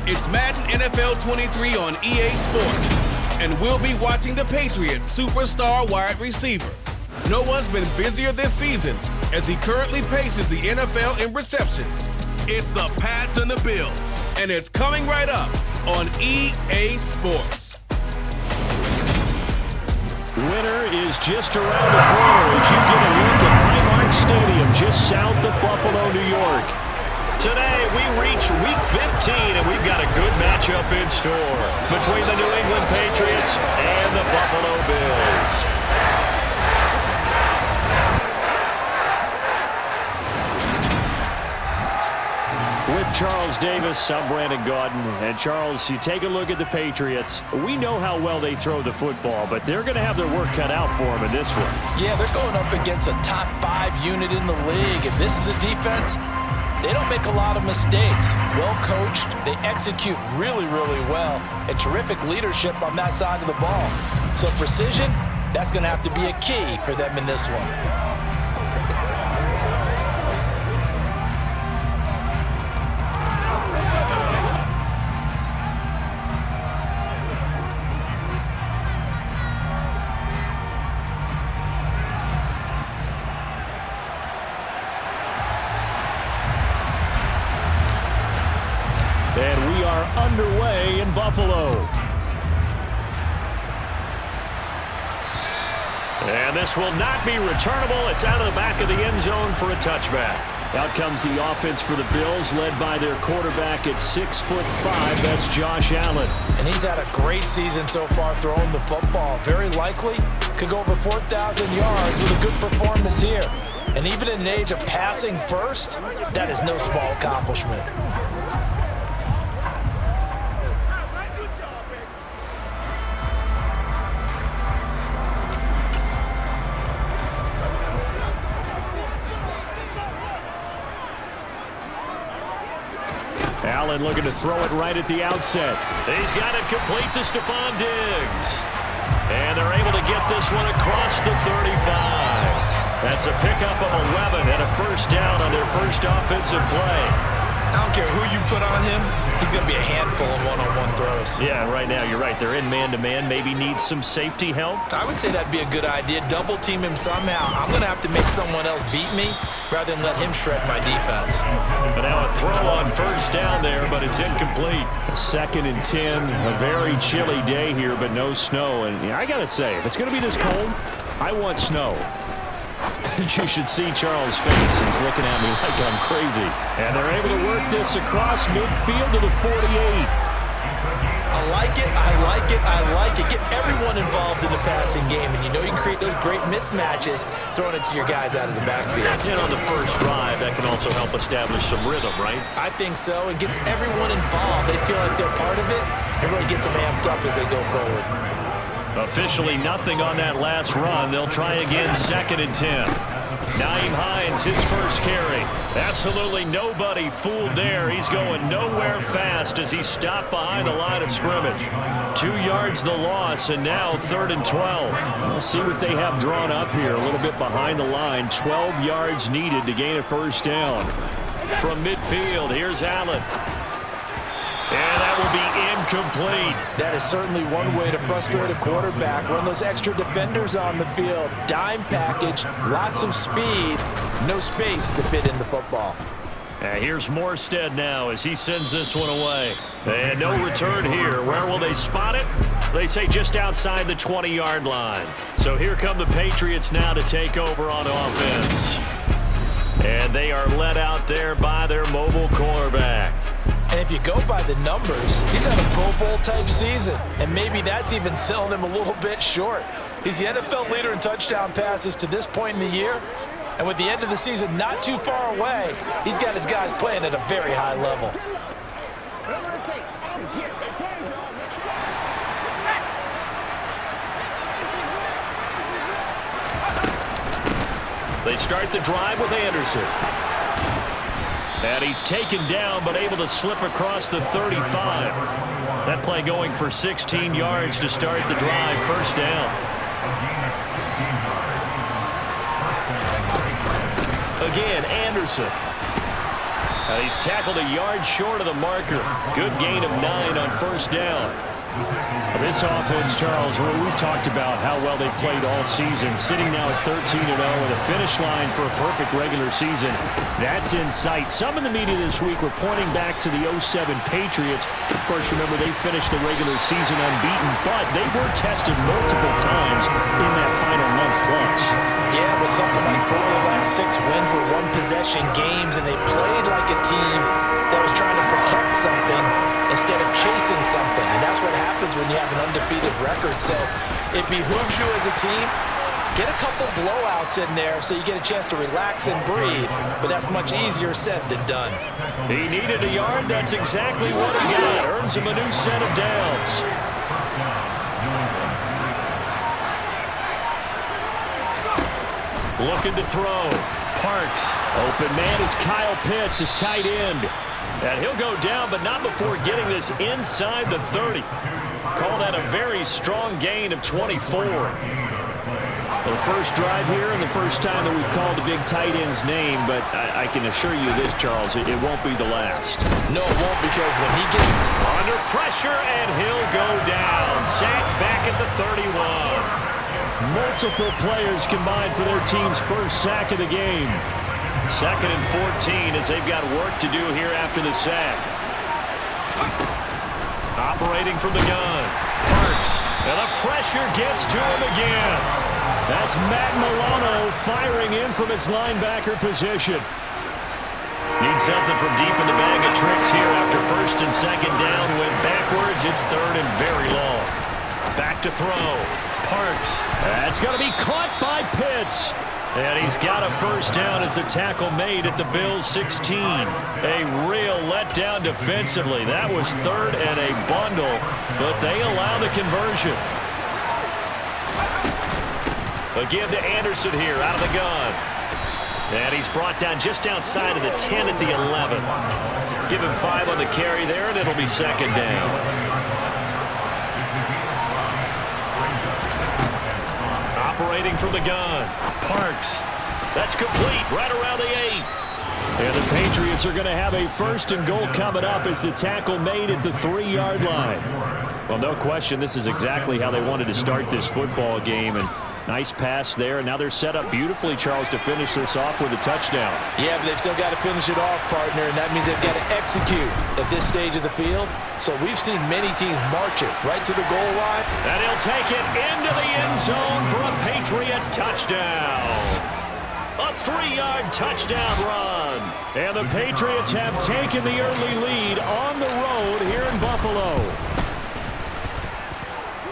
It's Madden NFL 23 on EA Sports, and we'll be watching the Patriots' superstar wide receiver. No one's been busier this season as he currently paces the NFL in receptions. It's the Pats and the Bills, and it's coming right up on EA Sports. Winter is just around the corner as you get a look at Highmark Stadium just south of Buffalo, New York. Today, we reach Week 15, and we've got a good matchup in store between the New England Patriots and the Buffalo Bills. With Charles Davis, I'm Brandon Gaudin. And Charles, you take a look at the Patriots. We know how well they throw the football, but they're going to have their work cut out for them in this one. Yeah, they're going up against a top 5 unit in the league, and this is a defense. They don't make a lot of mistakes. Well coached, they execute really, really well, and terrific leadership on that side of the ball. So precision, that's going to have to be a key for them in this one. And we are underway in Buffalo. And this will not be returnable. It's out of the back of the end zone for a touchback. Out comes the offense for the Bills, led by their quarterback at 6'5". That's Josh Allen. And he's had a great season so far throwing the football. Very likely could go over 4,000 yards with a good performance here. And even in an age of passing first, that is no small accomplishment. Allen looking to throw it right at the outset. He's got it complete to Stephon Diggs. And they're able to get this one across the 35. That's a pickup of 11 and a first down on their first offensive play. I don't care who you put on him, he's going to be a handful in one-on-one throws. Yeah, right now you're right. They're in man-to-man. Maybe needs some safety help. I would say that'd be a good idea. Double team him somehow. I'm going to have to make someone else beat me rather than let him shred my defense. But now a throw on first down there, but it's incomplete. 2nd and 10. A very chilly day here, but no snow. And I got to say, if it's going to be this cold, I want snow. You should see Charles' face. He's looking at me like I'm crazy. And they're able to work this across midfield to the 48. I like it, I like it, I like it. Get everyone involved in the passing game, and you know you can create those great mismatches throwing it to your guys out of the backfield. And on the first drive, that can also help establish some rhythm, right? I think so. It gets everyone involved. They feel like they're part of it. It really gets them amped up as they go forward. Officially nothing on that last run. They'll try again 2nd and 10. Nyheim Hines, his first carry. Absolutely nobody fooled there. He's going nowhere fast as he stopped behind the line of scrimmage. 2 yards the loss, and now 3rd and 12. We'll see what they have drawn up here. A little bit behind the line. 12 yards needed to gain a first down. From midfield, here's Allen. And that will be incomplete. That is certainly one way to frustrate a quarterback. Run those extra defenders on the field. Dime package, lots of speed, no space to fit in the football. Here's Morstead now as he sends this one away. And no return here. Where will they spot it? They say just outside the 20-yard line. So here come the Patriots now to take over on offense. And they are led out there by their mobile quarterback. And if you go by the numbers, he's had a Pro Bowl type season, and maybe that's even selling him a little bit short. He's the NFL leader in touchdown passes to this point in the year, and with the end of the season not too far away, he's got his guys playing at a very high level. They start the drive with Anderson. And he's taken down, but able to slip across the 35. That play going for 16 yards to start the drive. First down. Again, Anderson. He's tackled a yard short of the marker. Good gain of 9 on first down. This offense, Charles, we've talked about how well they played all season, sitting now at 13-0 with a finish line for a perfect regular season. That's in sight. Some in the media this week were pointing back to the 07 Patriots. Of course, remember, they finished the regular season unbeaten, but they were tested multiple times in that final month plus. Yeah, with something like 4 of the last 6 wins were one-possession games, and they played like a team that was trying to protect something instead of chasing something. And that's what happens when you have an undefeated record. So it behooves you as a team, get a couple blowouts in there so you get a chance to relax and breathe. But that's much easier said than done. He needed a yard. That's exactly what he got. Earns him a new set of downs. Looking to throw. Parks. Open man is Kyle Pitts, his tight end. And he'll go down, but not before getting this inside the 30. Call that a very strong gain of 24. The first drive here and the first time that we've called a big tight end's name, but I can assure you this, Charles, it won't be the last. No, it won't, because when he gets under pressure, and he'll go down. Sacked back at the 31. Multiple players combined for their team's first sack of the game. 2nd and 14 as they've got work to do here after the sack. Operating from the gun. Parks. And the pressure gets to him again. That's Matt Milano firing in from his linebacker position. Need something from deep in the bag of tricks here after 1st and 2nd down. Went backwards. It's 3rd and very long. Back to throw. Parks. That's going to be caught by Pitts. And he's got a first down as the tackle made at the Bills' 16. A real letdown defensively. That was 3rd and a bundle, but they allow the conversion. Again to Anderson here out of the gun. And he's brought down just outside of the 10 at the 11. Give him 5 on the carry there, and it'll be 2nd down. Operating from the gun. Parks. That's complete right around the 8. And the Patriots are going to have a 1st and goal coming up as the tackle made at the 3-yard line. Well, no question, this is exactly how they wanted to start this football game. And nice pass there. And now they're set up beautifully, Charles, to finish this off with a touchdown. Yeah, but they've still got to finish it off, partner, and that means they've got to execute at this stage of the field. So we've seen many teams march it right to the goal line. And he'll take it into the end zone for a Patriot touchdown. A 3-yard touchdown run. And the Patriots have taken the early lead on the road here in Buffalo.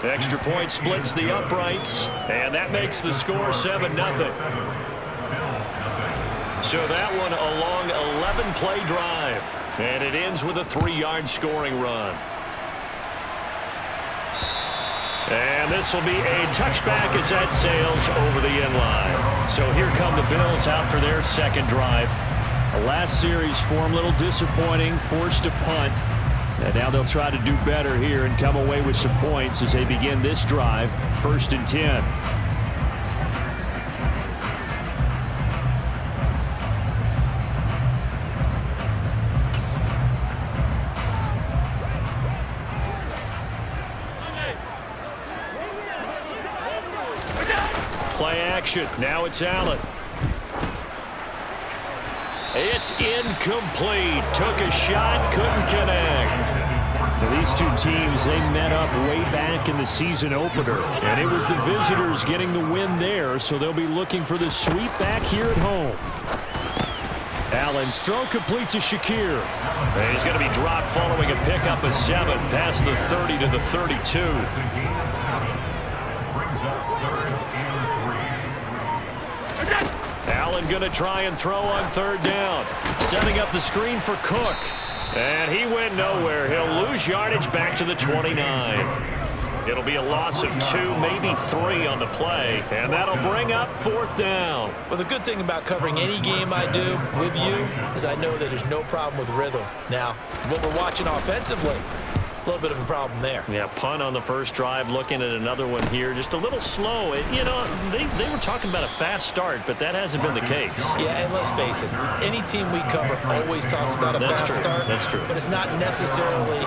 Extra point splits the uprights, and that makes the score 7-0. So that one a long 11-play drive, and it ends with a 3-yard scoring run. And this will be a touchback as that sails over the end line. So here come the Bills out for their 2nd drive. The last series for them, a little disappointing, forced to punt. And now they'll try to do better here and come away with some points as they begin this drive. 1st and 10. Play action. Now it's Allen. It's incomplete. Took a shot, couldn't connect. Now these two teams, they met up way back in the season opener, and it was the visitors getting the win there, so they'll be looking for the sweep back here at home. Allen's throw complete to Shakir. And he's going to be dropped following a pickup of 7 past the 30 to the 32. Allen going to try and throw on 3rd down. Setting up the screen for Cook. And he went nowhere. He'll lose yardage back to the 29. It'll be a loss of 2, maybe 3 on the play. And that'll bring up 4th down. Well, the good thing about covering any game I do with you is I know that there's no problem with rhythm. Now, what we're watching offensively, a little bit of a problem there. Yeah, punt on the first drive, looking at another one here. Just a little slow. You know, they were talking about a fast start, but that hasn't been the case. Yeah, and let's face it, any team we cover always talks about a fast start. That's true. But it's not necessarily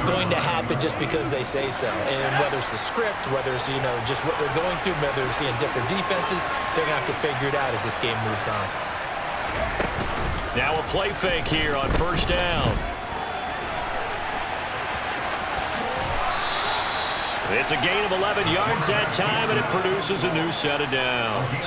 going to happen just because they say so. And whether it's the script, whether it's, you know, just what they're going through, whether they're seeing different defenses, they're going to have to figure it out as this game moves on. Now a play fake here on first down. It's a gain of 11 yards that time, and it produces a new set of downs.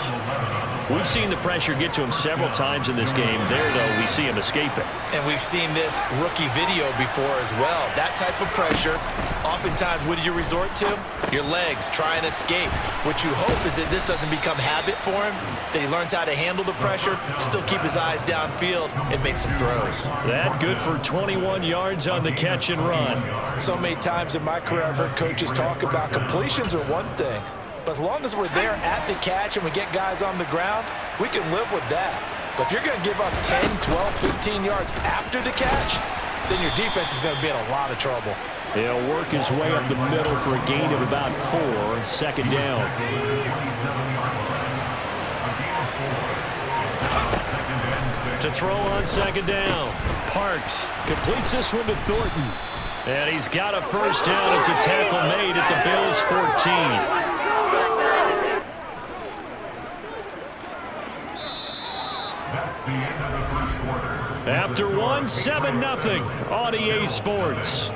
We've seen the pressure get to him several times in this game. There, though, we see him escape it. And we've seen this rookie video before as well. That type of pressure, oftentimes, what do you resort to? Your legs, try and escape. What you hope is that this doesn't become habit for him, that he learns how to handle the pressure, still keep his eyes downfield, and make some throws. That good for 21 yards on the catch and run. So many times in my career, I've heard coaches talk about completions are one thing, but as long as we're there at the catch and we get guys on the ground, we can live with that. But if you're going to give up 10, 12, 15 yards after the catch, then your defense is going to be in a lot of trouble. He'll work his way up the middle for a gain of about 4, second down. To throw on second down. Parks completes this one to Thornton. And he's got a first down as a tackle made at the Bills' 14. After one, 7-0 on EA Sports.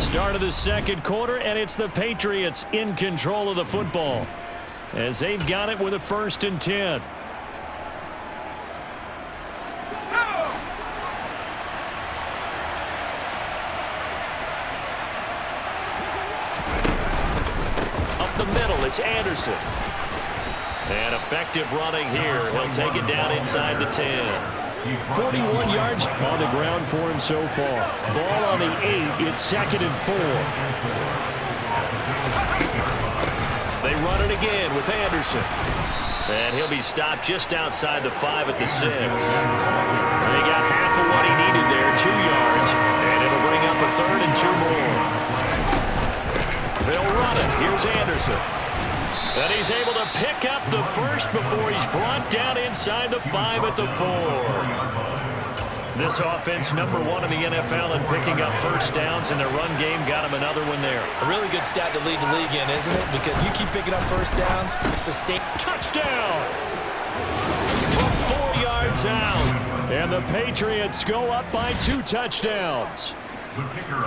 Start of the second quarter, and it's the Patriots in control of the football as they've got it with a 1st and 10. Up the middle, it's Anderson. And effective running here. He'll take it down inside the 10. 41 yards on the ground for him so far. Ball on the 8. It's 2nd and 4. They run it again with Anderson. And he'll be stopped just outside the 5 at the 6. They got half of what he needed there, 2 yards. And it'll bring up a 3rd and 2 more. They'll run it. Here's Anderson. And he's able to pick up the first before he's brought down inside the 5 at the 4. This offense, number 1 in the NFL in picking up first downs, and their run game got him another one there. A really good stat to lead the league in, isn't it? Because you keep picking up first downs, sustain. Touchdown! From 4 yards out. And the Patriots go up by 2 touchdowns.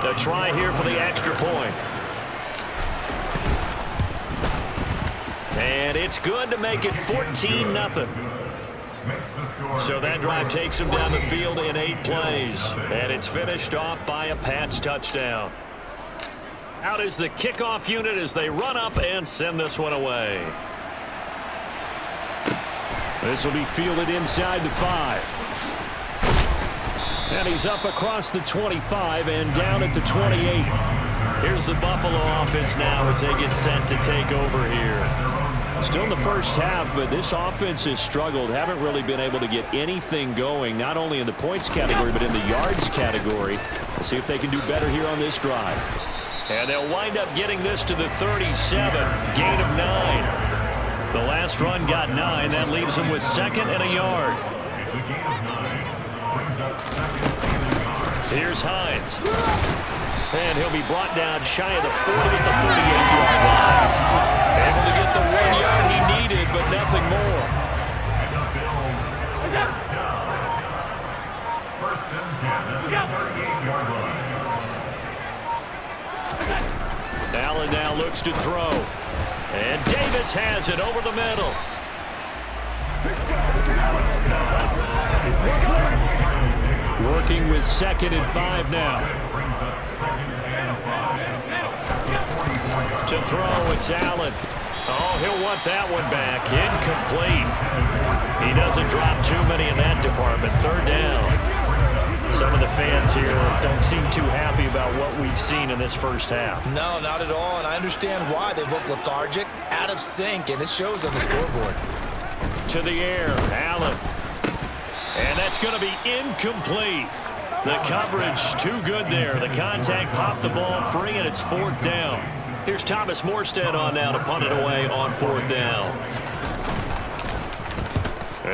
A try here for the extra point. And it's good to make it 14-0. So that drive takes him down the field in 8 plays. And it's finished off by a Pats touchdown. Out is the kickoff unit as they run up and send this one away. This will be fielded inside the 5. And he's up across the 25 and down at the 28. Here's the Buffalo offense now as they get set to take over here. Still in the first half, but this offense has struggled. Haven't really been able to get anything going, not only in the points category, but in the yards category. We'll see if they can do better here on this drive. And they'll wind up getting this to the 37, gain of 9. The last run got 9. That leaves them with 2nd and a yard. Here's Hines. And he'll be brought down shy of the 40 at the 38-yard line. Able to get the 1 yard he needed, but nothing more. Allen now looks to throw. And Davis has it over the middle. Working with 2nd and 5 now. To throw, it's Allen. Oh, he'll want that one back. Incomplete. He doesn't drop too many in that department. 3rd down. Some of the fans here don't seem too happy about what we've seen in this first half. No, not at all, and I understand why. They look lethargic, out of sync, and it shows on the scoreboard. To the air, Allen. And that's going to be incomplete. The coverage too good there. The contact popped the ball free, and it's 4th down. Here's Thomas Morstead on now to punt it away on 4th down.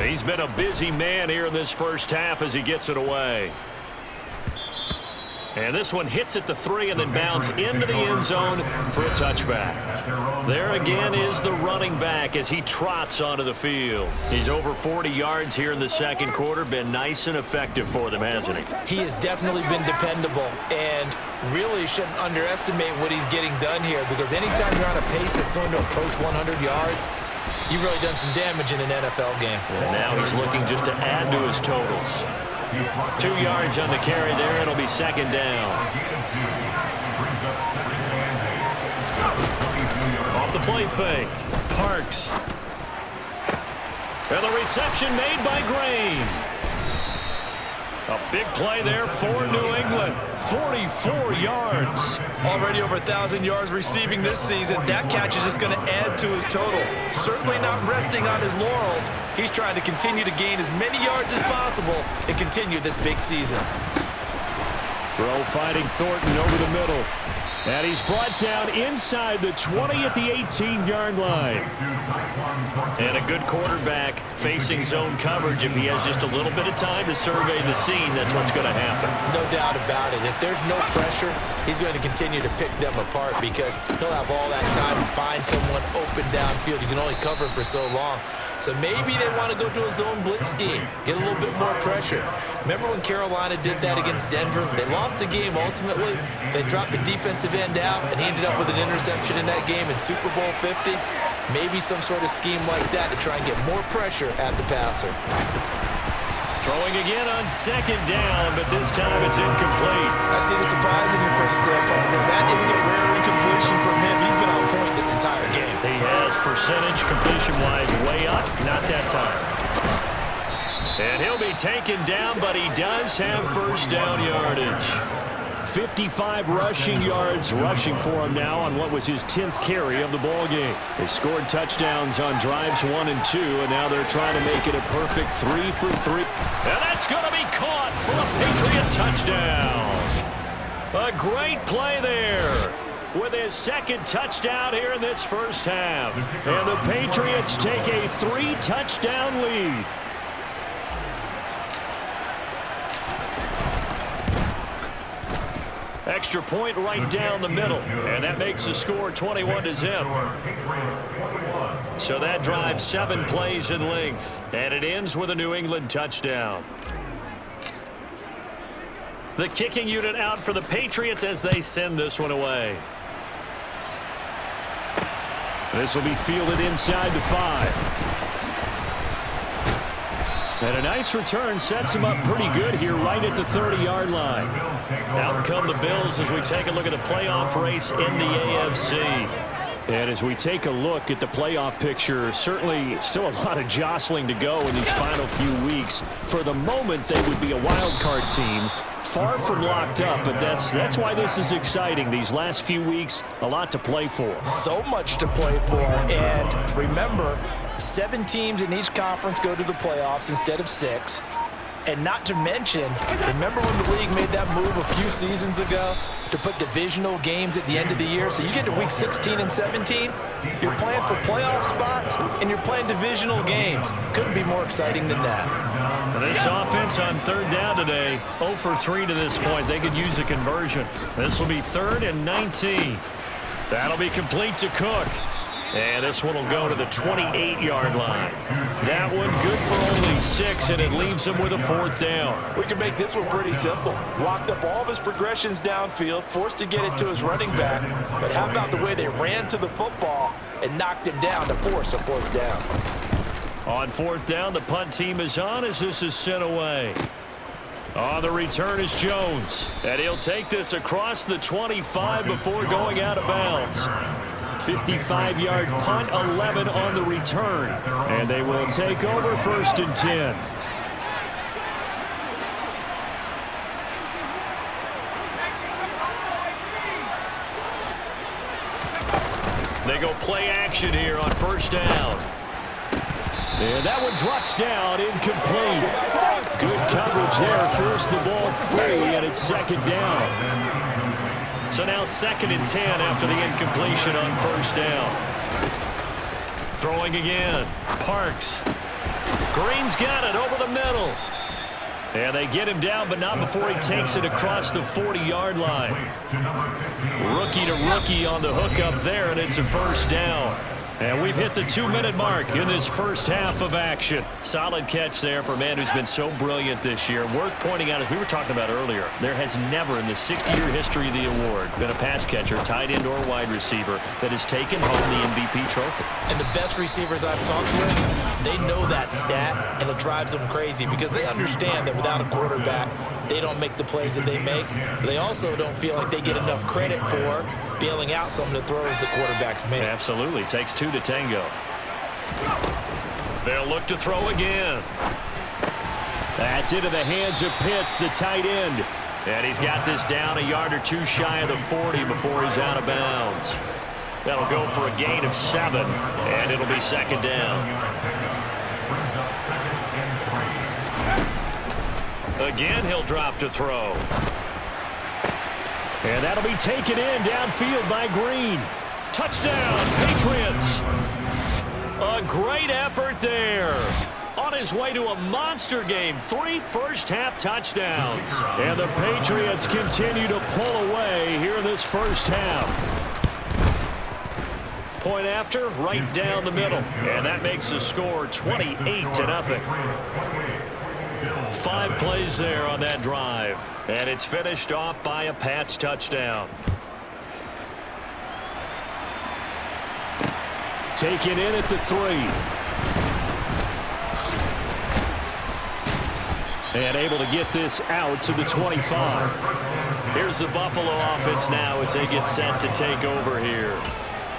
He's been a busy man here in this first half as he gets it away. And this one hits at the 3 and then bounds into the end zone for a touchback. There again is the running back as he trots onto the field. He's over 40 yards here in the second quarter. Been nice and effective for them, hasn't he? He has definitely been dependable and really shouldn't underestimate what he's getting done here, because anytime you're on a pace that's going to approach 100 yards, you've really done some damage in an NFL game. And now he's looking just to add to his totals. 2 yards on the carry there. It'll be 2nd down. Off the play fake. Parks. And the reception made by Green. A big play there for New England. 44 yards. Already over 1,000 yards receiving this season. That catch is just going to add to his total. Certainly not resting on his laurels. He's trying to continue to gain as many yards as possible and continue this big season. Throw fighting Thornton over the middle. And he's brought down inside the 20 at the 18-yard line. And a good quarterback facing zone coverage. If he has just a little bit of time to survey the scene, that's what's going to happen. No doubt about it. If there's no pressure, he's going to continue to pick them apart because he'll have all that time to find someone open downfield. You can only cover for so long. So maybe they want to go to a zone blitz scheme, get a little bit more pressure. Remember when Carolina did that against Denver? They lost the game ultimately. They dropped the defensive end out, and he ended up with an interception in that game in Super Bowl 50. Maybe some sort of scheme like that to try and get more pressure at the passer. Throwing again on 2nd down, but this time it's incomplete. I see the surprise in your face there, partner. That is a rare incompletion from him. He's been on point this entire game. He has percentage completion-wise way up, not that time. And he'll be taken down, but he does have first down yardage. 55 rushing yards rushing for him now on what was his 10th carry of the ball game. They scored touchdowns on drives 1 and 2, and now they're trying to make it a perfect 3 for 3. And that's going to be caught for a Patriot touchdown. A great play there with his 2nd touchdown here in this first half. And the Patriots take a 3-touchdown lead. Extra point right down the middle, and that makes the score 21-0. So that drives 7 plays in length, and it ends with a New England touchdown. The kicking unit out for the Patriots as they send this one away. This will be fielded inside the 5. And a nice return sets him up pretty good here right at the 30-yard line. Out come the Bills as we take a look at the playoff race in the AFC. And as we take a look at the playoff picture, certainly still a lot of jostling to go in these final few weeks. For the moment, they would be a wild card team. Far from locked up, but that's why this is exciting. These last few weeks, a lot to play for. So much to play for. And remember, 7 teams in each conference go to the playoffs instead of 6. And not to mention, remember when the league made that move a few seasons ago to put divisional games at the end of the year? So you get to week 16 and 17, you're playing for playoff spots, and you're playing divisional games. Couldn't be more exciting than that. And this offense on 3rd down today, 0 for 3 to this point. They could use a conversion. This will be 3rd and 19. That'll be complete to Cook. And this one will go to the 28-yard line. That one good for only 6, and it leaves him with a 4th down. We can make this one pretty simple. Walked up all of his progressions downfield, forced to get it to his running back. But how about the way they ran to the football and knocked him down to force a 4th down? On 4th down, the punt team is on as this is sent away. On the return is Jones. And he'll take this across the 25 before going out of bounds. 55-yard punt, 11 on the return. And they will take over 1st and 10. They go play action here on 1st down. And that one drops down, incomplete. Good coverage there, forced the ball free, and it's second down. So now 2nd and 10 after the incompletion on first down. Throwing again. Parks. Green's got it over the middle. And they get him down, but not before he takes it across the 40-yard line. Rookie to rookie on the hook up there, and it's a first down. And we've hit the 2-minute mark in this first half of action. Solid catch there for a man who's been so brilliant this year. Worth pointing out, as we were talking about earlier, there has never in the 60-year history of the award been a pass catcher, tight end, or wide receiver that has taken home the MVP trophy. And the best receivers I've talked with, they know that stat, and it drives them crazy because they understand that without a quarterback, they don't make the plays that they make. They also don't feel like they get enough credit for bailing out some of the throws the quarterbacks make. Absolutely. Takes 2 to tango. They'll look to throw again. That's into the hands of Pitts, the tight end. And he's got this down a yard or two shy of the 40 before he's out of bounds. That'll go for a gain of 7, and it'll be second down. Again, he'll drop to throw. And that'll be taken in downfield by Green. Touchdown, Patriots. A great effort there. On his way to a monster game. 3 first-half touchdowns. And the Patriots continue to pull away here in this first half. Point after, right down the middle. And that makes the score 28-0. 5 plays there on that drive. And it's finished off by a Pats touchdown. Taken in at the 3. And able to get this out to the 25. Here's the Buffalo offense now as they get set to take over here.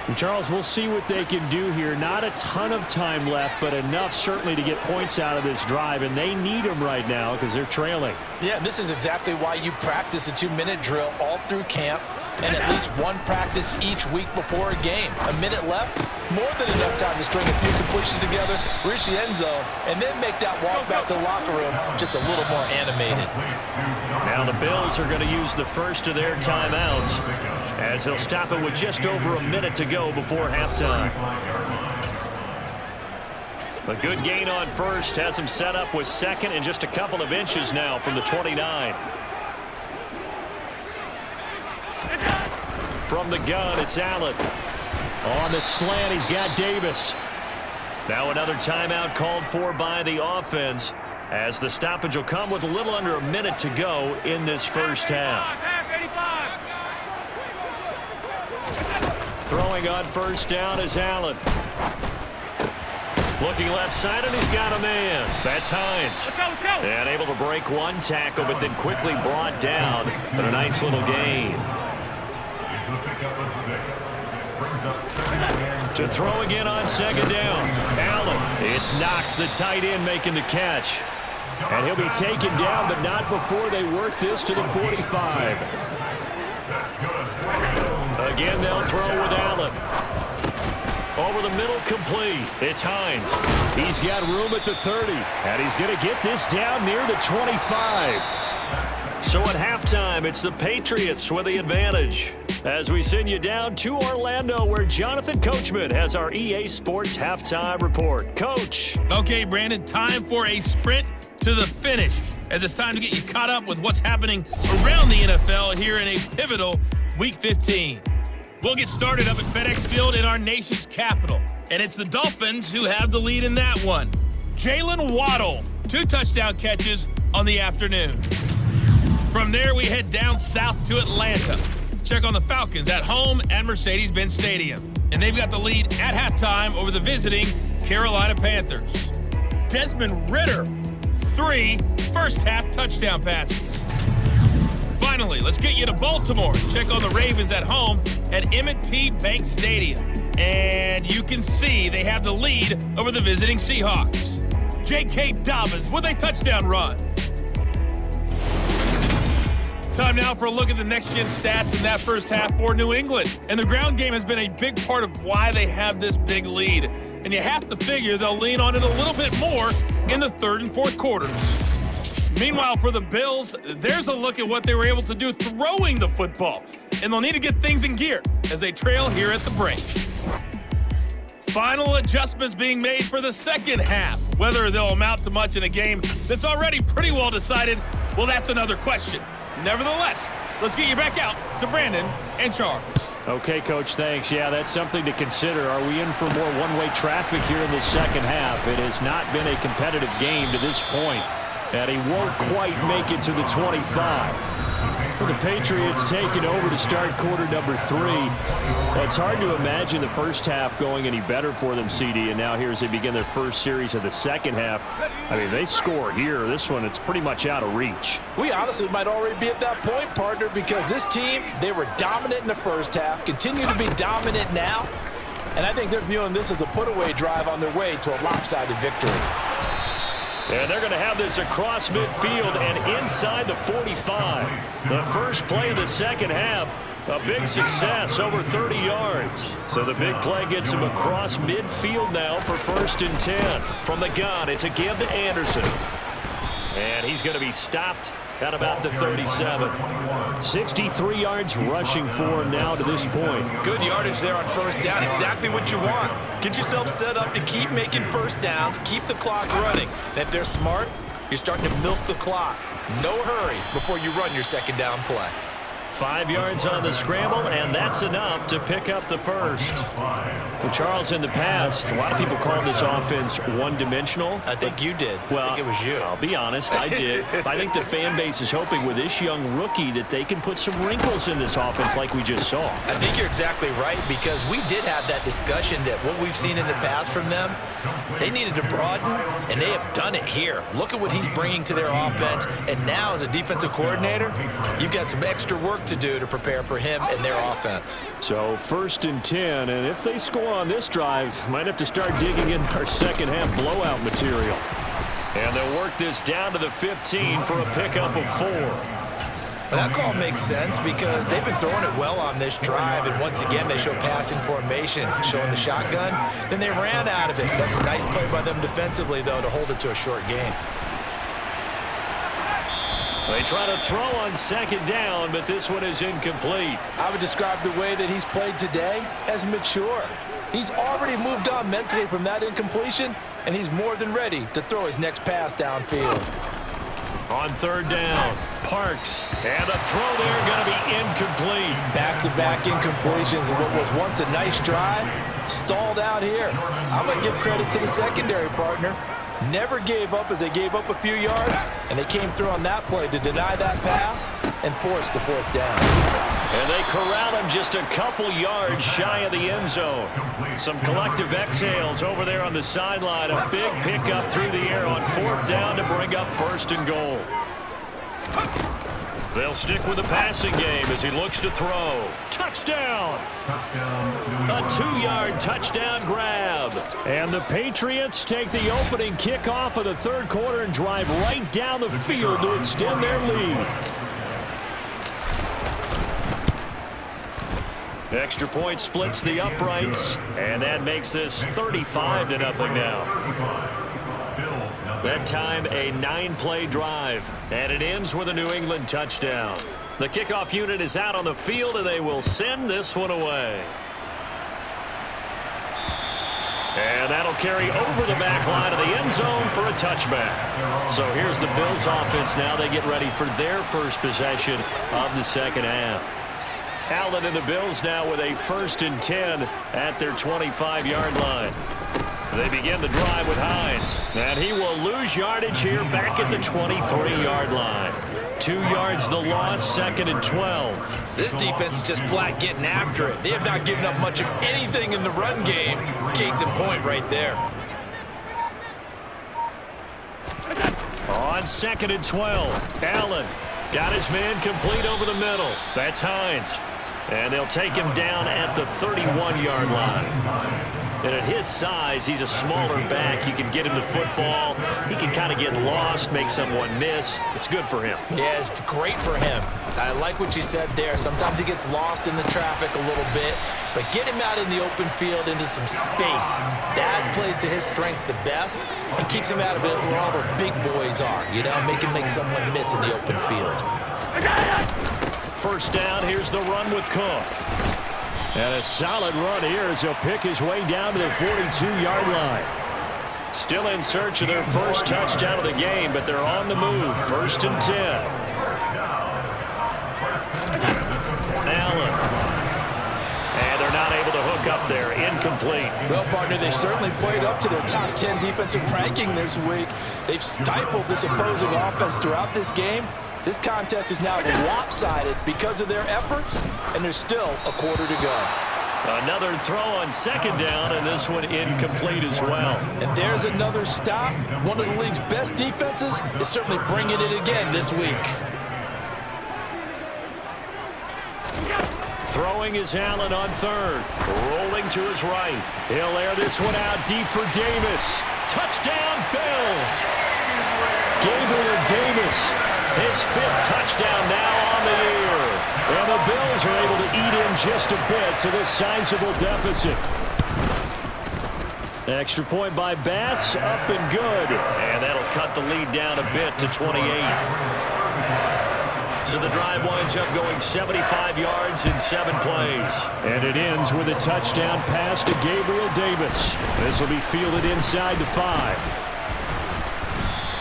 And Charles, we'll see what they can do here. Not a ton of time left, but enough certainly to get points out of this drive, and they need them right now because they're trailing. Yeah, and this is exactly why you practice a 2-minute drill all through camp and at least one practice each week before a game. A minute left, more than enough time to string a few completions together, reach the end zone, and then make that walk back to the locker room just a little more animated. Now the Bills are going to use the first of their timeouts as they'll stop it with just over a minute to go before halftime. A good gain on first has them set up with second and just a couple of inches now from the 29. From the gun, it's Allen. On the slant, he's got Davis. Now another timeout called for by the offense as the stoppage will come with a little under a minute to go in this first half. Throwing on first down is Allen. Looking left side, and he's got a man. That's Hines. Let's go. And able to break one tackle, but then quickly brought down. But a nice little gain. To throw again on second down. Allen. It's Knox, the tight end, making the catch. And he'll be taken down, but not before they work this to the 45. Again, they'll throw with Allen. Over the middle, complete. It's Hines. He's got room at the 30, and he's going to get this down near the 25. So at halftime, it's the Patriots with the advantage. As we send you down to Orlando, where Jonathan Coachman has our EA Sports halftime report. Coach. Okay, Brandon, time for a sprint to the finish, as it's time to get you caught up with what's happening around the NFL here in a pivotal Week 15. We'll get started up at FedEx Field in our nation's capital, and it's the Dolphins who have the lead in that one. Jalen Waddle, 2 touchdown catches on the afternoon. From there, we head down south to Atlanta. Check on the Falcons at home at Mercedes-Benz Stadium, and they've got the lead at halftime over the visiting Carolina Panthers. Desmond Ridder, 3 first-half touchdown passes. Finally, let's get you to Baltimore. Check on the Ravens at home at M&T Bank Stadium. And you can see they have the lead over the visiting Seahawks. J.K. Dobbins with a touchdown run. Time now for a look at the next-gen stats in that first half for New England. And the ground game has been a big part of why they have this big lead. and you have to figure they'll lean on it a little bit more in the third and fourth quarters. Meanwhile, for the Bills, there's a look at what they were able to do throwing the football, and they'll need to get things in gear as they trail here at the break. Final adjustments being made for the second half. Whether they'll amount to much in a game that's already pretty well decided, well, that's another question. Nevertheless, let's get you back out to Brandon and Charles. Okay, Coach, thanks. Yeah, that's something to consider. Are we in for more one-way traffic here in the second half? It has not been a competitive game to this point, and he won't quite make it to the 25. For the Patriots taking over to start quarter number 3. It's hard to imagine the first half going any better for them, CD, and now here as they begin their first series of the second half. I mean, they score here. This one, it's pretty much out of reach. We honestly might already be at that point, partner, because this team, they were dominant in the first half, continue to be dominant now, and I think they're viewing this as a put-away drive on their way to a lopsided victory. And they're going to have this across midfield and inside the 45. The first play of the second half, a big success, over 30 yards. So the big play gets him across midfield now for 1st and 10. From the gun, it's a give to Anderson. And he's going to be stopped at about the 37. 63 yards rushing for him now to this point. Good yardage there on first down. Exactly what you want. Get yourself set up to keep making first downs, keep the clock running. And if they're smart, you're starting to milk the clock. No hurry before you run your second down play. 5 yards on the scramble, and that's enough to pick up the first. Well, Charles, in the past, a lot of people call this offense one-dimensional. I think you did. Well, I think it was you. I'll be honest, I did. I think the fan base is hoping with this young rookie that they can put some wrinkles in this offense like we just saw. I think you're exactly right, because we did have that discussion that what we've seen in the past from them, they needed to broaden, and they have done it here. Look at what he's bringing to their offense, and now as a defensive coordinator, you've got some extra work to do to prepare for him and their offense. So 1st and 10, and if they score on this drive, might have to start digging in our second half blowout material. And they'll work this down to the 15 for a pickup of 4. That call makes sense because they've been throwing it well on this drive, and once again they show passing formation, showing the shotgun. Then they ran out of it. That's a nice play by them defensively, though, to hold it to a short gain. They try to throw on second down, but this one is incomplete. I would describe the way that he's played today as mature. He's already moved on mentally from that incompletion, and he's more than ready to throw his next pass downfield. On 3rd down, Parks, and a throw there going to be incomplete. Back-to-back incompletions of what was once a nice drive, stalled out here. I'm going to give credit to the secondary partner. Never gave up as they gave up a few yards, and they came through on that play to deny that pass and force the 4th down. And they corral him just a couple yards shy of the end zone. Some collective exhales over there on the sideline. A big pickup through the air on 4th down to bring up 1st and goal. They'll stick with the passing game as he looks to throw. Touchdown! A 2-yard touchdown grab. And the Patriots take the opening kickoff of the 3rd quarter and drive right down the field to extend their lead. Extra point splits the uprights, and that makes this 35-0 now. That time, a 9-play drive, and it ends with a New England touchdown. The kickoff unit is out on the field, and they will send this one away. And that'll carry over the back line of the end zone for a touchback. So here's the Bills offense now. They get ready for their first possession of the second half. Allen and the Bills now with a 1st and 10 at their 25-yard line. They begin the drive with Hines, and he will lose yardage here back at the 23-yard line. 2 yards the loss, 2nd and 12. This defense is just flat getting after it. They have not given up much of anything in the run game. Case in point right there. On 2nd and 12, Allen got his man complete over the middle. That's Hines. And they'll take him down at the 31-yard line. And at his size, he's a smaller back. You can get him the football. He can kind of get lost, make someone miss. It's good for him. Yeah, it's great for him. I like what you said there. Sometimes he gets lost in the traffic a little bit, but get him out in the open field into some space. That plays to his strengths the best and keeps him out of it where all the big boys are, you know, make someone miss in the open field. First down, here's the run with Cook. And a solid run here as he'll pick his way down to the 42-yard line. Still in search of their first touchdown of the game, but they're on the move. 1st and 10. Allen. And they're not able to hook up there. Incomplete. Well, partner, they certainly played up to their top 10 defensive ranking this week. They've stifled this opposing offense throughout this game. This contest is now lopsided because of their efforts, and there's still a quarter to go. Another throw on 2nd down, and this one incomplete as well. And there's another stop. One of the league's best defenses is certainly bringing it again this week. Throwing is Allen on 3rd. Rolling to his right. He'll air this one out deep for Davis. Touchdown, Bills! Gabriel Davis. His 5th touchdown now on the year. And the Bills are able to eat in just a bit to this sizable deficit. Extra point by Bass, up and good. And that'll cut the lead down a bit to 28. So the drive winds up going 75 yards in 7 plays. And it ends with a touchdown pass to Gabriel Davis. This will be fielded inside the 5.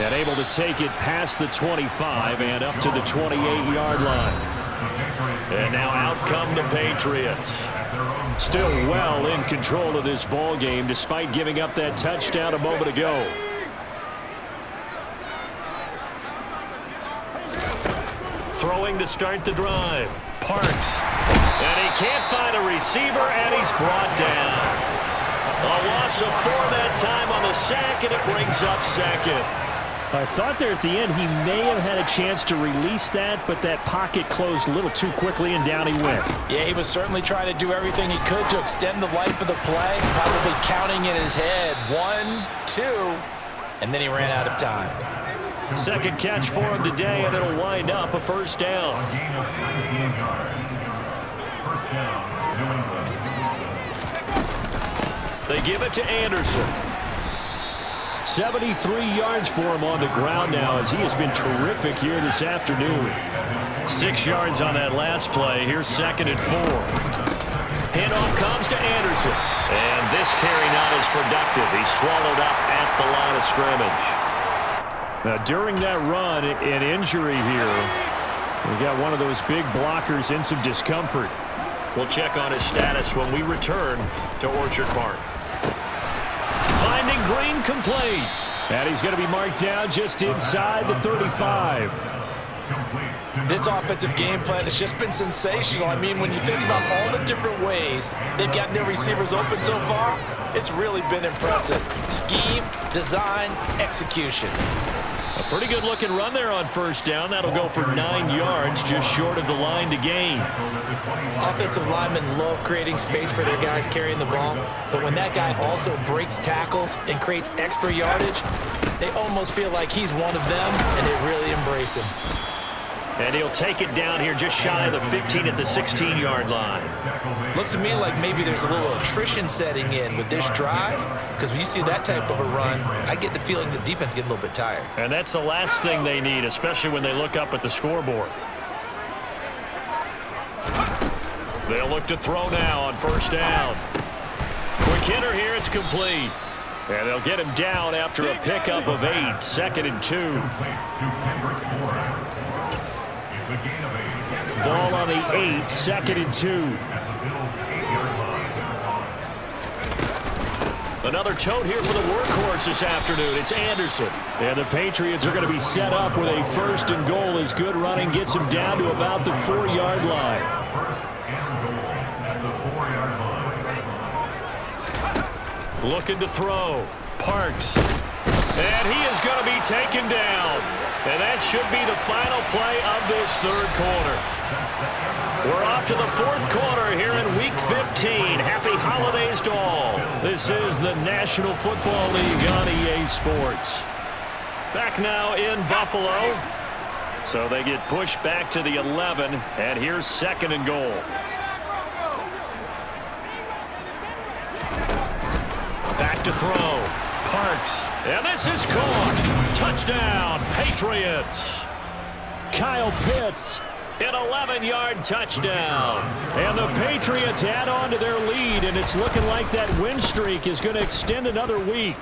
And able to take it past the 25 and up to the 28-yard line. And now out come the Patriots. Still well in control of this ball game despite giving up that touchdown a moment ago. Throwing to start the drive. Parks. And he can't find a receiver, and he's brought down. A loss of 4 that time on the sack, and it brings up 2nd. I thought there at the end he may have had a chance to release that, but that pocket closed a little too quickly, and down he went. Yeah, he was certainly trying to do everything he could to extend the life of the play, probably counting in his head 1, 2, and then he ran out of time. 2nd catch for him today, and it'll wind up a 1st down. They give it to Anderson. 73 yards for him on the ground now as he has been terrific here this afternoon. 6 yards on that last play. Here's 2nd and 4. Handoff comes to Anderson. And this carry not as productive. He's swallowed up at the line of scrimmage. Now, during that run, an injury here. We got one of those big blockers in some discomfort. We'll check on his status when we return to Orchard Park. Finding Green complete. And he's going to be marked down just inside the 35. This offensive game plan has just been sensational. I mean, when you think about all the different ways they've gotten their receivers open so far, it's really been impressive. Scheme, design, execution. A pretty good looking run there on 1st down. That'll go for 9 yards, just short of the line to gain. Offensive linemen love creating space for their guys carrying the ball, but when that guy also breaks tackles and creates extra yardage, they almost feel like he's one of them, and they really embrace him. And he'll take it down here just shy of the 15 at the 16-yard line. Looks to me like maybe there's a little attrition setting in with this drive, because when you see that type of a run, I get the feeling the defense getting a little bit tired. And that's the last thing they need, especially when they look up at the scoreboard. They'll look to throw now on 1st down. Quick hitter here, it's complete. And they'll get him down after a pickup of 8, 2nd and 2. Ball on the 8, 2nd and 2. Another tote here for the workhorse this afternoon. It's Anderson. And the Patriots are going to be set up with a 1st and goal as good running gets him down to about the 4-yard line. Looking to throw. Parks. And he is going to be taken down. And that should be the final play of this third quarter. We're off to the fourth quarter here in Week 15. Happy holidays to all. This is the National Football League on EA Sports. Back now in Buffalo. So they get pushed back to the 11, and here's 2nd and goal. Back to throw. Parks. And this is caught. Touchdown, Patriots. Kyle Pitts. An 11-yard touchdown. And the Patriots add on to their lead, and it's looking like that win streak is going to extend another week.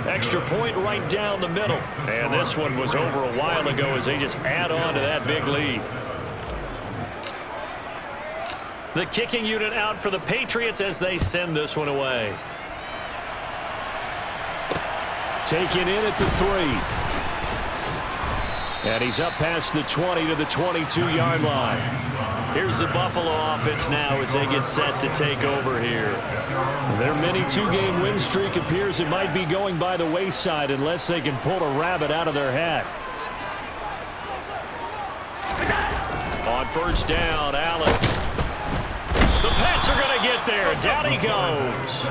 Extra point right down the middle. And this one was over a while ago as they just add on to that big lead. The kicking unit out for the Patriots as they send this one away. Taken in at the 3. And he's up past the 20 to the 22-yard line. Here's the Buffalo offense now as they get set to take over here. Their mini 2-game win streak appears it might be going by the wayside unless they can pull a rabbit out of their hat. On first down, Allen. The Pats are going to get there. Down he goes.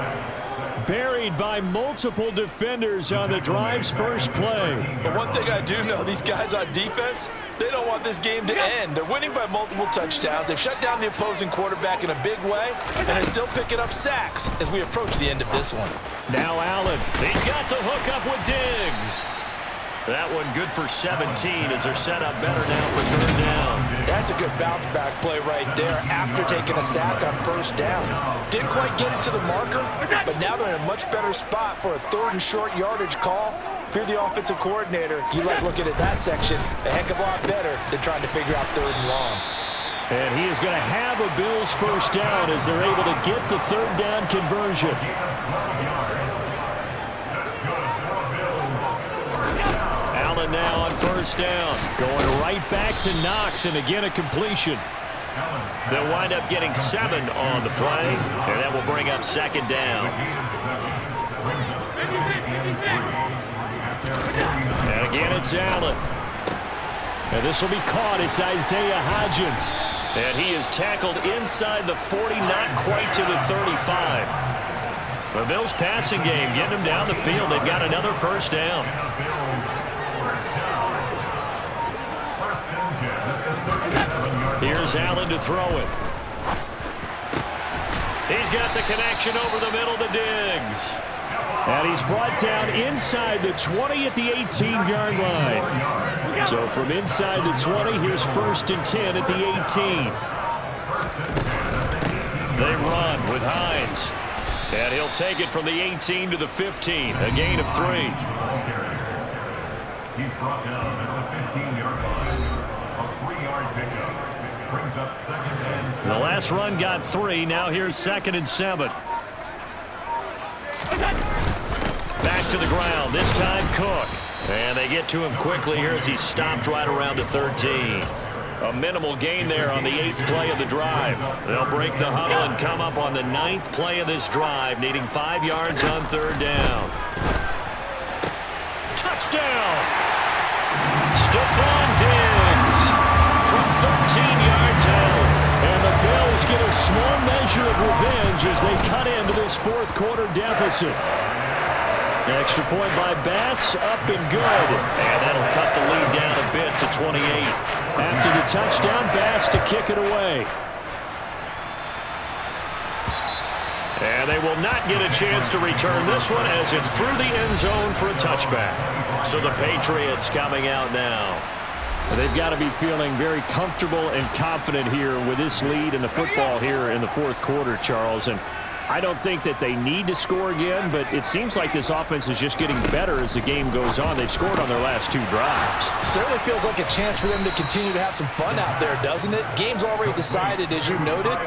Buried by multiple defenders on the drive's first play. But one thing I do know, these guys on defense, they don't want this game to end. They're winning by multiple touchdowns. They've shut down the opposing quarterback in a big way, and they're still picking up sacks as we approach the end of this one. Now Allen. He's got the hook up with Diggs. That one good for 17 as they're set up better now for third down. That's a good bounce-back play right there after taking a sack on first down. Didn't quite get it to the marker, but now they're in a much better spot for a 3rd and short yardage call. If you're the offensive coordinator, you like looking at that section a heck of a lot better than trying to figure out 3rd and long. And he is going to have a Bills first down as they're able to get the 3rd down conversion. Allen now on first down. Going right back to Knox, and again a completion. They'll wind up getting 7 on the play, and that will bring up 2nd down. And again it's Allen. And this will be caught. It's Isaiah Hodgins. And he is tackled inside the 40, not quite to the 35. The Bills passing game getting them down the field. They've got another first down. Here's Allen to throw it. He's got the connection over the middle to Diggs. And he's brought down inside the 20 at the 18-yard line. So from inside the 20, here's 1st and 10 at the 18. They run with Hines. And he'll take it from the 18 to the 15, a gain of 3. He's brought down at the 15-yard line. A 3-yard pickup. Brings up 2nd and 7. The last run got 3. Now here's 2nd and 7. Back to the ground. This time Cook. And they get to him quickly here as he stopped right around the 13. A minimal gain there on the 8th play of the drive. They'll break the huddle and come up on the 9th play of this drive, needing 5 yards on 3rd down. Touchdown! Stephon Diggs from 13 yards out. And the Bills get a small measure of revenge as they cut into this 4th quarter deficit. Extra point by Bass, up and good. And that'll cut the lead down a bit to 28. After the touchdown, Bass to kick it away. And they will not get a chance to return this one as it's through the end zone for a touchback. So the Patriots coming out now. They've got to be feeling very comfortable and confident here with this lead in the football here in the 4th quarter, Charles. And I don't think that they need to score again, but it seems like this offense is just getting better as the game goes on. They've scored on their last 2 drives. Certainly feels like a chance for them to continue to have some fun out there, doesn't it? Game's already decided, as you noted,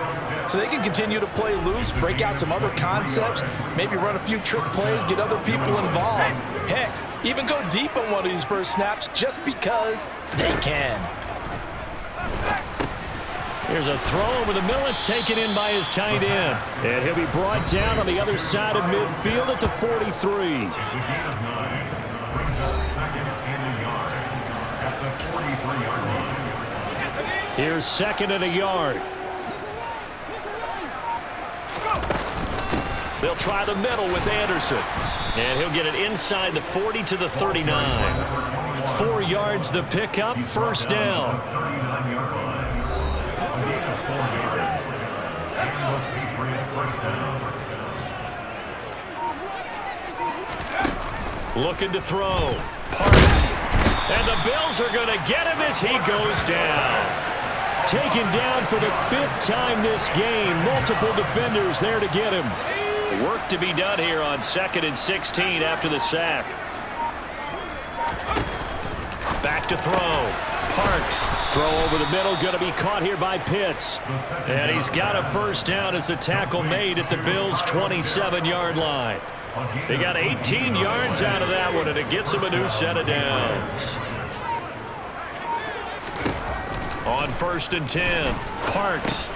so they can continue to play loose, break out some other concepts, maybe run a few trick plays, get other people involved. Heck, even go deep on one of these first snaps just because they can. Here's a throw over the middle. It's taken in by his tight end. And he'll be brought down on the other side of midfield at the 43. It's a gain of 9. Brings up second and a yard at the 43-yard line. Here's second and a yard. They'll try the middle with Anderson. And he'll get it inside the 40 to the 39. 4 yards the pickup, first down. 39-yard line. A gain of 4 yards. And the Patriots first down. Looking to throw. Parks. And the Bills are going to get him as he goes down. Taken down for the 5th time this game. Multiple defenders there to get him. Work to be done here on 2nd and 16 after the sack. Back to throw. Parks. Throw over the middle. Going to be caught here by Pitts. And he's got a first down as the tackle made at the Bills' 27-yard line. They got 18 yards out of that one, and it gets them a new set of downs. On 1st and 10, Parks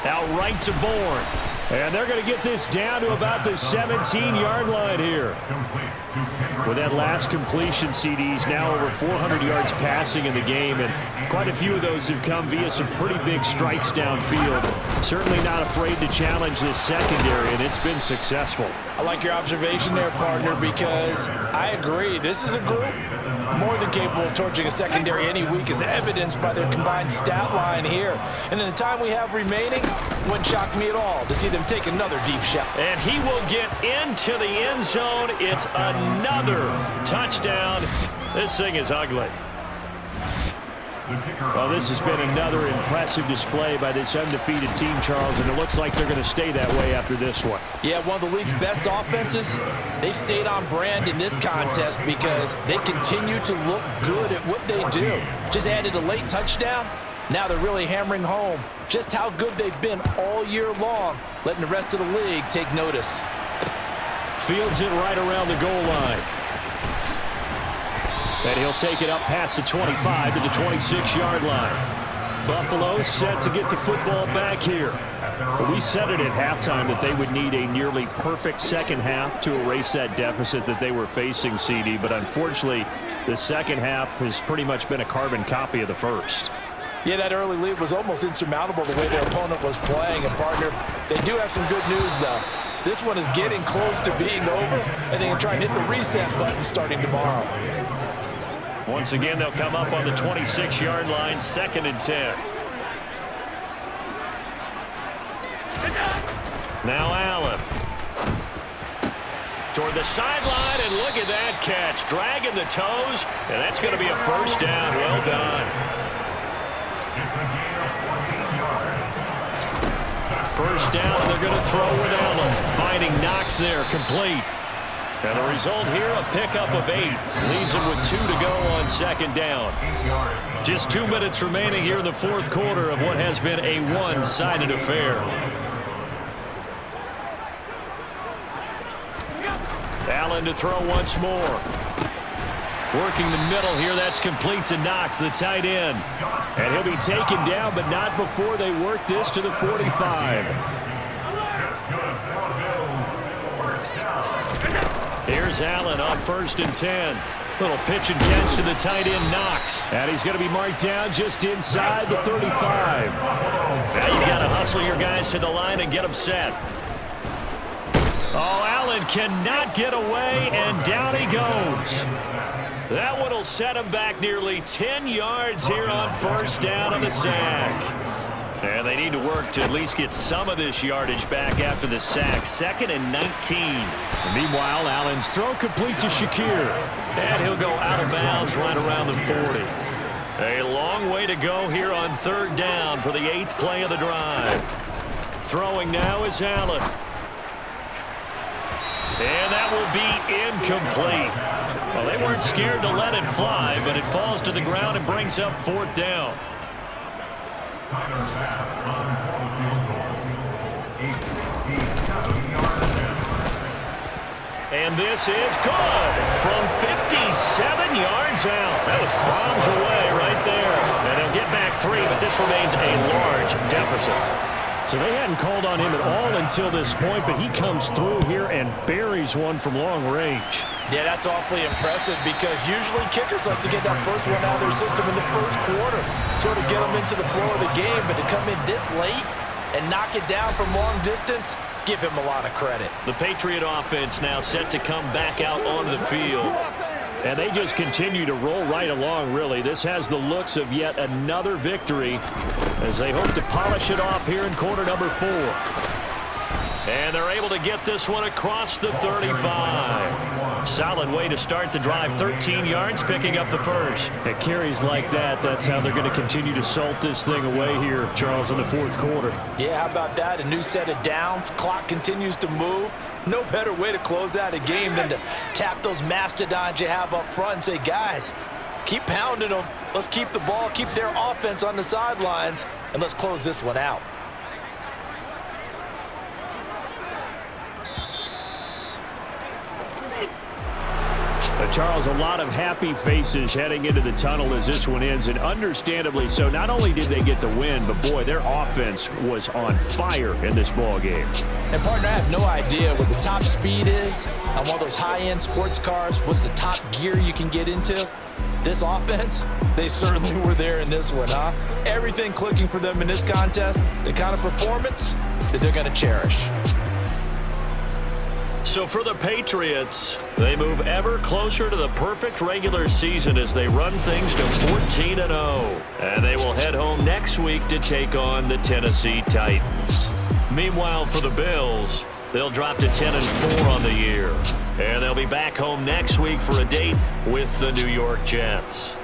out right to Bourne. And they're going to get this down to about the 17-yard line here. With that last completion, CDs now over 400 yards passing in the game, and quite a few of those have come via some pretty big strikes downfield. Certainly not afraid to challenge this secondary, and it's been successful. I like your observation there, partner, because I agree. This is a group more than capable of torching a secondary any week, as evidenced by their combined stat line here. And in the time we have remaining, it wouldn't shock me at all to see them take another deep shot. And he will get into the end zone. It's another touchdown. This thing is ugly. Well, this has been another impressive display by this undefeated team, Charles, and it looks like they're going to stay that way after this one. Yeah, one of the league's best offenses. They stayed on brand in this contest because they continue to look good at what they do. Just added a late touchdown. Now they're really hammering home just how good they've been all year long, letting the rest of the league take notice. Fields it right around the goal line. And he'll take it up past the 25 to the 26-yard line. Buffalo set to get the football back here. We said it at halftime that they would need a nearly perfect second half to erase that deficit that they were facing, CD. But unfortunately, the second half has pretty much been a carbon copy of the first. Yeah, that early lead was almost insurmountable the way their opponent was playing. And, partner, they do have some good news, though. This one is getting close to being over, and they can try and hit the reset button starting tomorrow. Once again, they'll come up on the 26-yard line, 2nd and 10. Now Allen. Toward the sideline, and look at that catch. Dragging the toes, and that's going to be a first down. Well done. First down, and they're going to throw with Allen. Finding Knox there, complete. And the result here, a pickup of 8. Leaves him with 2 to go on 2nd down. Just 2 minutes remaining here in the 4th quarter of what has been a one-sided affair. Allen to throw once more. Working the middle here, that's complete to Knox, the tight end. And he'll be taken down, but not before they work this to the 45. Here's Allen on 1st and 10. Little pitch and catch to the tight end, Knox. And he's going to be marked down just inside the 35. Now you got to hustle your guys to the line and get them set. Oh, Allen cannot get away, and down he goes. That one will set him back nearly 10 yards here on 1st down on the sack. And they need to work to at least get some of this yardage back after the sack. 2nd and 19. And meanwhile, Allen's throw complete to Shakir. And he'll go out of bounds right around the 40. A long way to go here on 3rd down for the 8th play of the drive. Throwing now is Allen. And that will be incomplete. Well, they weren't scared to let it fly, but it falls to the ground and brings up 4th down. Tyler pass on the field goal. 87 yards. And this is good from 57 yards out. That was bombs away right there. And they'll get back 3, but this remains a large deficit. So they hadn't called on him at all until this point, but he comes through here and buries one from long range. Yeah, that's awfully impressive because usually kickers like to get that first one out of their system in the first quarter, sort of get them into the flow of the game, but to come in this late and knock it down from long distance, give him a lot of credit. The Patriot offense now set to come back out onto the field. And they just continue to roll right along, really. This has the looks of yet another victory as they hope to polish it off here in quarter number 4. And they're able to get this one across the 35. Solid way to start the drive. 13 yards, picking up the first. At carries like that, that's how they're going to continue to salt this thing away here, Charles, in the fourth quarter. Yeah, how about that? A new set of downs. Clock continues to move. No better way to close out a game than to tap those mastodons you have up front and say, guys, keep pounding them. Let's keep the ball, keep their offense on the sidelines, and let's close this one out. Charles, a lot of happy faces heading into the tunnel as this one ends, and understandably so. Not only did they get the win, but boy, their offense was on fire in this ball game. And partner, I have no idea what the top speed is on one of those high-end sports cars. What's the top gear you can get into? This offense, they certainly were there in this one, huh? Everything clicking for them in this contest, the kind of performance that they're going to cherish. So for the Patriots, they move ever closer to the perfect regular season as they run things to 14-0. And they will head home next week to take on the Tennessee Titans. Meanwhile, for the Bills, they'll drop to 10-4 on the year. And they'll be back home next week for a date with the New York Jets.